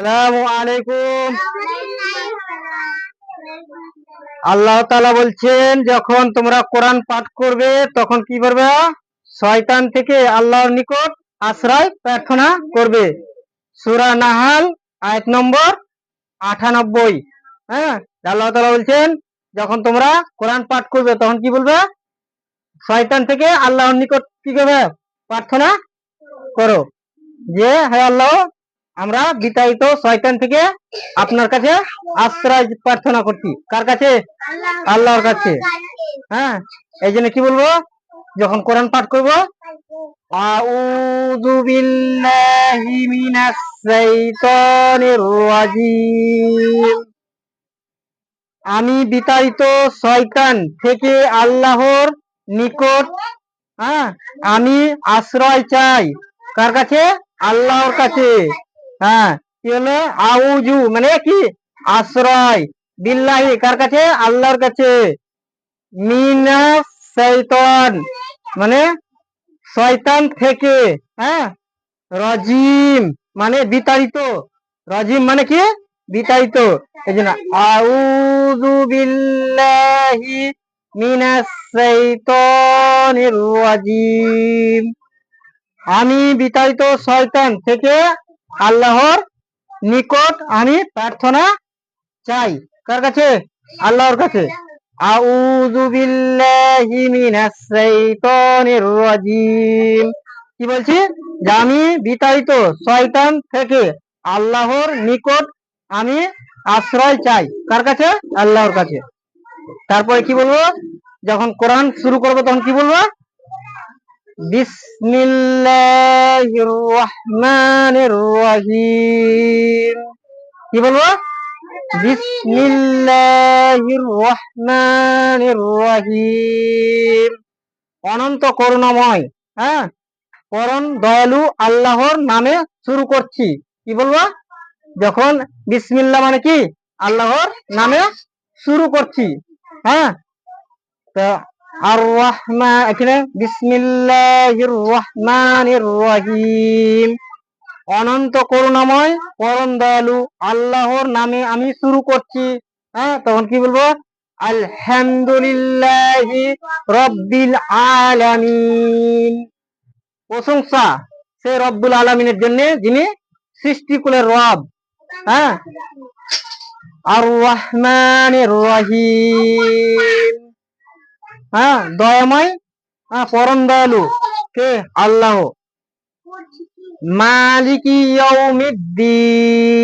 আসসালামু আলাইকুম। আল্লাহ তাআলা বলছেন, যখন তোমরা কোরআন পাঠ করবে তখন কি করবে? শয়তান থেকে আল্লাহর নিকট আশ্রয় প্রার্থনা করবে। সূরা নাহাল আয়াত নম্বর 98। হ্যাঁ, আল্লাহ তাআলা বলছেন, যখন তোমরা কোরআন পাঠ করবে তখন কি বলবে? শয়তান থেকে আল্লাহর নিকট কি করবে? প্রার্থনা করো যে, হে আল্লাহ, আমরা বিতাড়িত শয়তান থেকে আপনার কাছে আশ্রয় প্রার্থনা করছি। কার কাছে? আল্লাহর কাছে। হ্যাঁ, এই জন্য কি বলবো যখন কোরআন পাঠ করবো? আউযু বিল্লাহি মিনাশ শাইতানির রাজিম। আমি বিতাড়িত শয়তান থেকে আল্লাহর নিকট, হ্যাঁ, আমি আশ্রয় চাই। কার কাছে? আল্লাহর কাছে। হ্যাঁ, কি হলো? আউযু মানে কি? আশ্রয়। বিল্লাহি কার কাছে? আল্লাহর কাছে। মিনাস শাইতান মানে শয়তান থেকে। হ্যাঁ, রাজিম মানে বিতাড়িত। রাজিম মানে কি? বিতাড়িত। এই জন্য আউযু বিল্লাহি মিনাস শাইতানির রাজিম। আমি বিতাড়িত শয়তান থেকে আল্লাহর নিকট আমি প্রার্থনা চাই। কার কাছে? আল্লাহর কাছে। আউযু বিল্লাহি মিনাশ শাইতানির রাজিম। কি বলছি? যে আমি বিতাড়িত শয়তান থেকে আল্লাহর নিকট আমি আশ্রয় চাই। কার কাছে? আল্লাহর কাছে। তারপরে কি বলবো? যখন কোরআন শুরু করবো তখন কি বলবো? বিসমিল্লাহির রহমানির রহিম। কি বলবো? বিসমিল্লাহির রহমানির রহিম। অনন্ত করুণাময়, হ্যাঁ, পরম দয়ালু আল্লাহর নামে শুরু করছি। কি বলবো? যখন বিসমিল্লাহ মানে কি? আল্লাহর নামে শুরু করছি। হ্যাঁ, তো আর রহমান, এখানে বিসমিল্লাহির রহমানির রহিম। অনন্ত করুণাময় পরম দয়ালু আল্লাহর নামে আমি শুরু করছি। হ্যাঁ, তখন কি বলবো? আলহামদুলিল্লাহি রব্বিল আলামিন। প্রশংসা সে রব্বুল আলামিনের জন্য, যিনি সৃষ্টিকুলের রব। হ্যাঁ, আর রহমানির রহিম। হ্যাঁ, দয়াময়, হ্যাঁ, পরম দয়ালু কে? আল্লাহ। মালিকি ইয়াউমিদ্দিন।